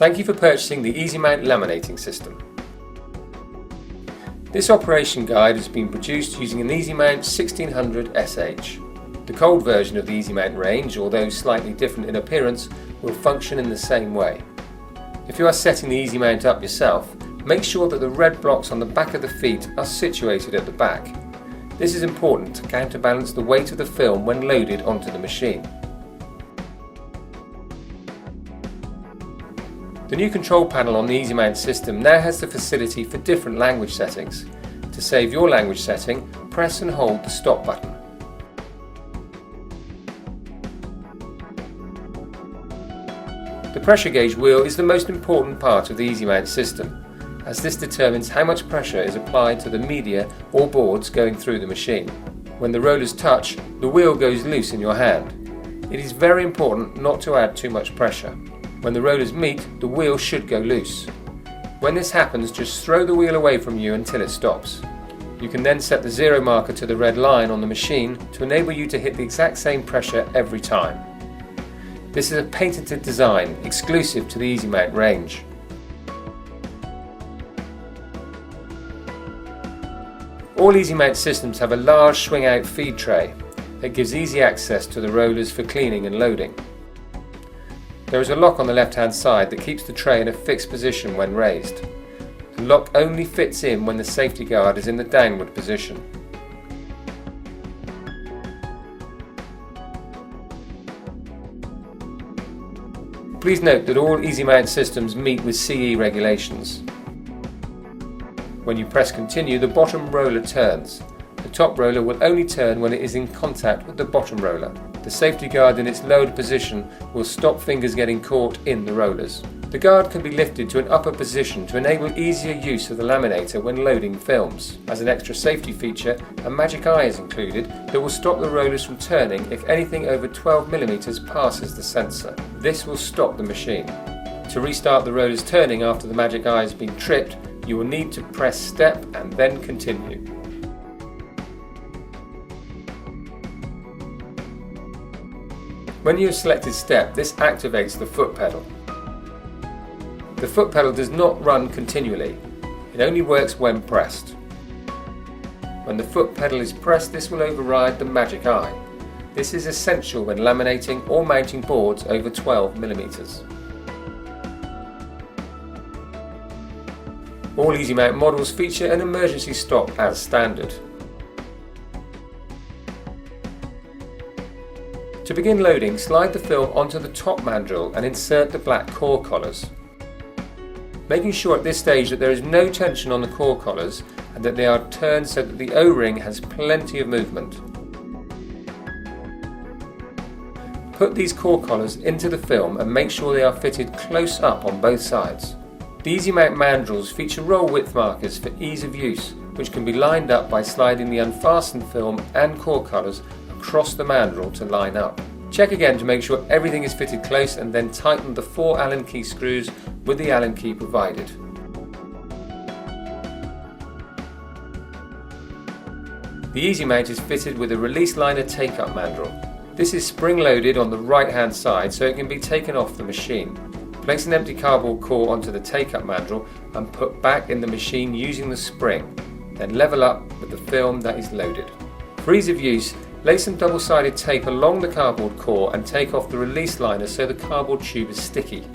Thank you for purchasing the EasyMount laminating system. This operation guide has been produced using an EasyMount EM-1600 SH. The cold version of the EasyMount range, although slightly different in appearance, will function in the same way. If you are setting the EasyMount up yourself, make sure that the red blocks on the back of the feet are situated at the back. This is important to counterbalance the weight of the film when loaded onto the machine. The new control panel on the EasyMount system now has the facility for different language settings. To save your language setting, press and hold the stop button. The pressure gauge wheel is the most important part of the EasyMount system, as this determines how much pressure is applied to the media or boards going through the machine. When the rollers touch, the wheel goes loose in your hand. It is very important not to add too much pressure. When the rollers meet, the wheel should go loose. When this happens, just throw the wheel away from you until it stops. You can then set the zero marker to the red line on the machine to enable you to hit the exact same pressure every time. This is a patented design exclusive to the EasyMount range. All EasyMount systems have a large swing-out feed tray that gives easy access to the rollers for cleaning and loading. There is a lock on the left-hand side that keeps the tray in a fixed position when raised. The lock only fits in when the safety guard is in the downward position. Please note that all EasyMount systems meet with CE regulations. When you press continue, the bottom roller turns. The top roller will only turn when it is in contact with the bottom roller. The safety guard in its lowered position will stop fingers getting caught in the rollers. The guard can be lifted to an upper position to enable easier use of the laminator when loading films. As an extra safety feature, a magic eye is included that will stop the rollers from turning if anything over 12mm passes the sensor. This will stop the machine. To restart the rollers turning after the magic eye has been tripped, you will need to press step and then continue. When you have selected step, this activates the foot pedal. The foot pedal does not run continually, it only works when pressed. When the foot pedal is pressed, this will override the magic eye. This is essential when laminating or mounting boards over 12mm. All EasyMount models feature an emergency stop as standard. To begin loading, slide the film onto the top mandrel and insert the black core collars. Making sure at this stage that there is no tension on the core collars and that they are turned so that the O-ring has plenty of movement. Put these core collars into the film and make sure they are fitted close up on both sides. The EasyMount mandrels feature roll width markers for ease of use, which can be lined up by sliding the unfastened film and core collars across the mandrel to line up. Check again to make sure everything is fitted close and then tighten the 4 Allen key screws with the Allen key provided. The EasyMount is fitted with a release liner take-up mandrel. This is spring-loaded on the right-hand side so it can be taken off the machine. Place an empty cardboard core onto the take-up mandrel and put back in the machine using the spring. Then level up with the film that is loaded. For ease of use, lay some double-sided tape along the cardboard core and take off the release liner so the cardboard tube is sticky.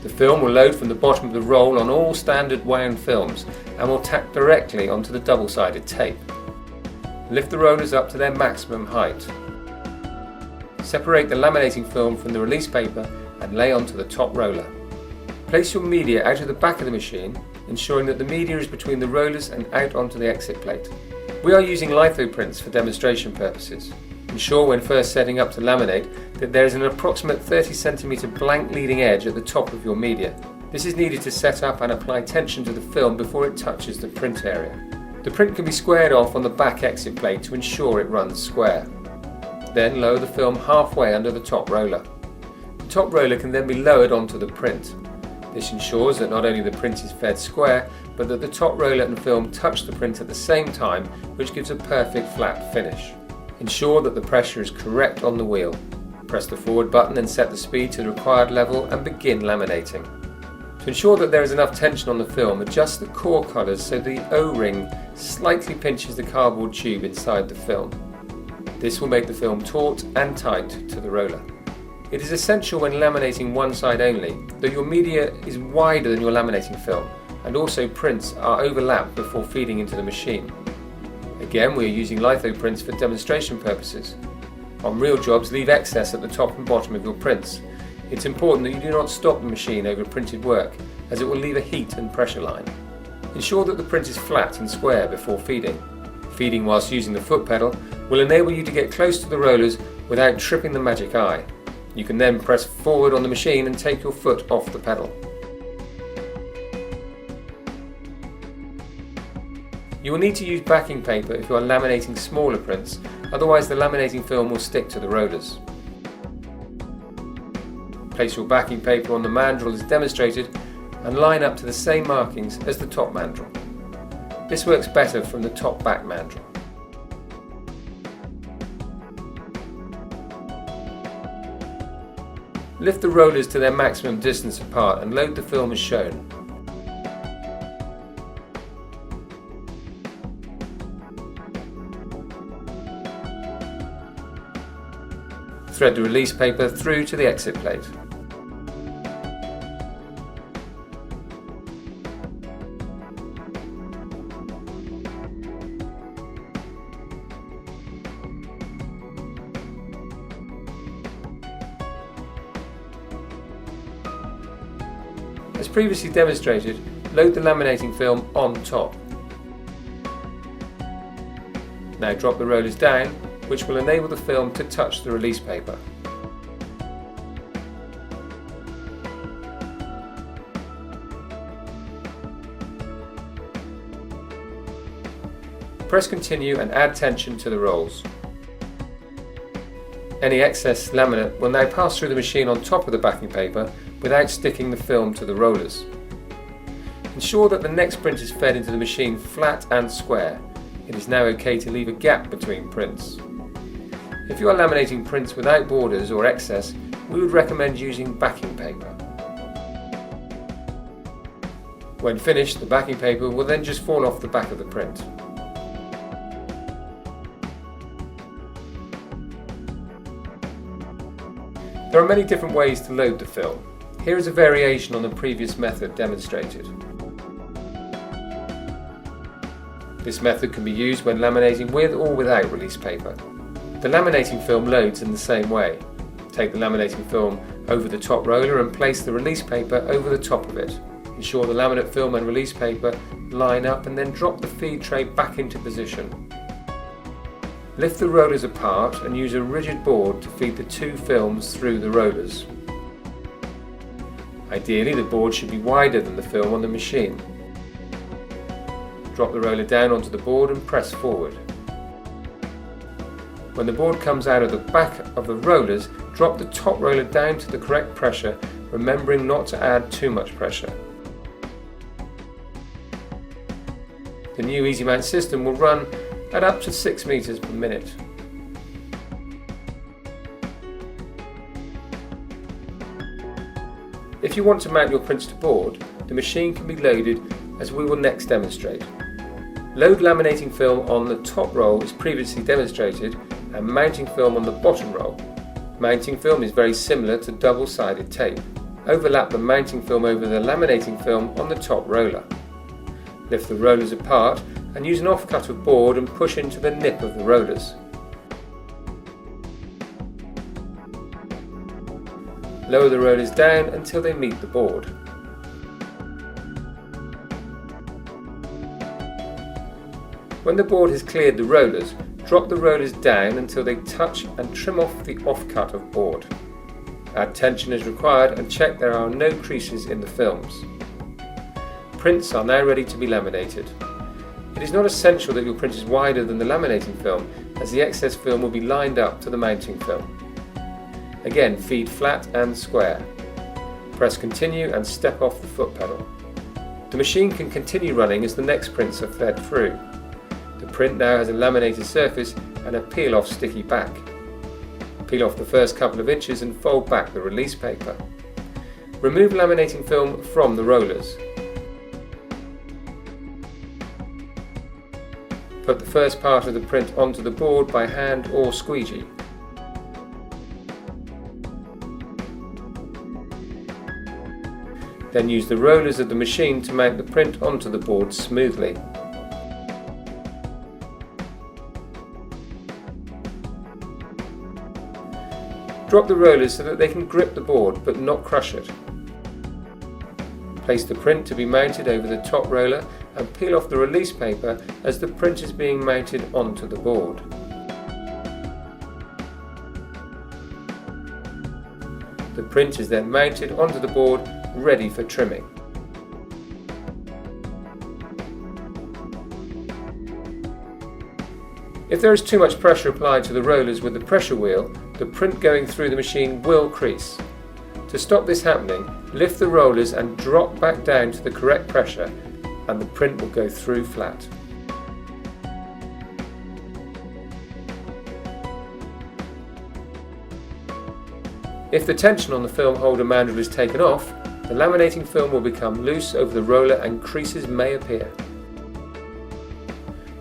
The film will load from the bottom of the roll on all standard wound films and will tack directly onto the double-sided tape. Lift the rollers up to their maximum height. Separate the laminating film from the release paper and lay onto the top roller. Place your media out of the back of the machine, ensuring that the media is between the rollers and out onto the exit plate. We are using litho prints for demonstration purposes. Ensure when first setting up to laminate that there is an approximate 30cm blank leading edge at the top of your media. This is needed to set up and apply tension to the film before it touches the print area. The print can be squared off on the back exit plate to ensure it runs square. Then lower the film halfway under the top roller. The top roller can then be lowered onto the print. This ensures that not only the print is fed square, but that the top roller and film touch the print at the same time, which gives a perfect flat finish. Ensure that the pressure is correct on the wheel. Press the forward button and set the speed to the required level and begin laminating. To ensure that there is enough tension on the film, adjust the core colours so the O-ring slightly pinches the cardboard tube inside the film. This will make the film taut and tight to the roller. It is essential when laminating one side only that your media is wider than your laminating film, and also prints are overlapped before feeding into the machine. Again, we are using litho prints for demonstration purposes. On real jobs, leave excess at the top and bottom of your prints. It's important that you do not stop the machine over printed work, as it will leave a heat and pressure line. Ensure that the print is flat and square before feeding. Feeding whilst using the foot pedal will enable you to get close to the rollers without tripping the magic eye. You can then press forward on the machine and take your foot off the pedal. You will need to use backing paper if you are laminating smaller prints, otherwise the laminating film will stick to the rollers. Place your backing paper on the mandrel as demonstrated and line up to the same markings as the top mandrel. This works better from the top-back mandrel. Lift the rollers to their maximum distance apart and load the film as shown. Thread the release paper through to the exit plate. As previously demonstrated, load the laminating film on top. Now drop the rollers down, which will enable the film to touch the release paper. Press continue and add tension to the rolls. Any excess laminate will now pass through the machine on top of the backing paper without sticking the film to the rollers. Ensure that the next print is fed into the machine flat and square. It is now okay to leave a gap between prints. If you are laminating prints without borders or excess, we would recommend using backing paper. When finished, the backing paper will then just fall off the back of the print. There are many different ways to load the film. Here is a variation on the previous method demonstrated. This method can be used when laminating with or without release paper. The laminating film loads in the same way. Take the laminating film over the top roller and place the release paper over the top of it. Ensure the laminate film and release paper line up and then drop the feed tray back into position. Lift the rollers apart and use a rigid board to feed the two films through the rollers. Ideally, the board should be wider than the film on the machine. Drop the roller down onto the board and press forward. When the board comes out of the back of the rollers, drop the top roller down to the correct pressure, remembering not to add too much pressure. The new EasyMount system will run at up to 6 meters per minute. If you want to mount your prints to board, the machine can be loaded as we will next demonstrate. Load laminating film on the top roll as previously demonstrated and mounting film on the bottom roll. Mounting film is very similar to double-sided tape. Overlap the mounting film over the laminating film on the top roller. Lift the rollers apart and use an offcut of board and push into the nip of the rollers. Lower the rollers down until they meet the board. When the board has cleared the rollers, drop the rollers down until they touch and trim off the offcut of board. Add tension as required and check there are no creases in the films. Prints are now ready to be laminated. It is not essential that your print is wider than the laminating film, as the excess film will be lined up to the mounting film. Again, feed flat and square. Press continue and step off the foot pedal. The machine can continue running as the next prints are fed through. The print now has a laminated surface and a peel-off sticky back. Peel off the first couple of inches and fold back the release paper. Remove laminating film from the rollers. Put the first part of the print onto the board by hand or squeegee. Then use the rollers of the machine to mount the print onto the board smoothly. Drop the rollers so that they can grip the board but not crush it. Place the print to be mounted over the top roller and peel off the release paper as the print is being mounted onto the board. The print is then mounted onto the board, ready for trimming. If there is too much pressure applied to the rollers with the pressure wheel, the print going through the machine will crease. To stop this happening, lift the rollers and drop back down to the correct pressure, and the print will go through flat. If the tension on the film holder mandrel is taken off, the laminating film will become loose over the roller and creases may appear.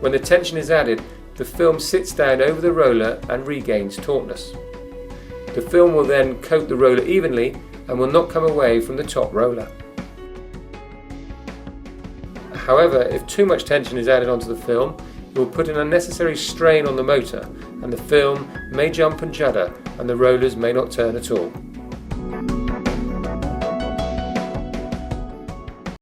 When the tension is added, the film sits down over the roller and regains tautness. The film will then coat the roller evenly and will not come away from the top roller. However, if too much tension is added onto the film, it will put an unnecessary strain on the motor, and the film may jump and judder and the rollers may not turn at all.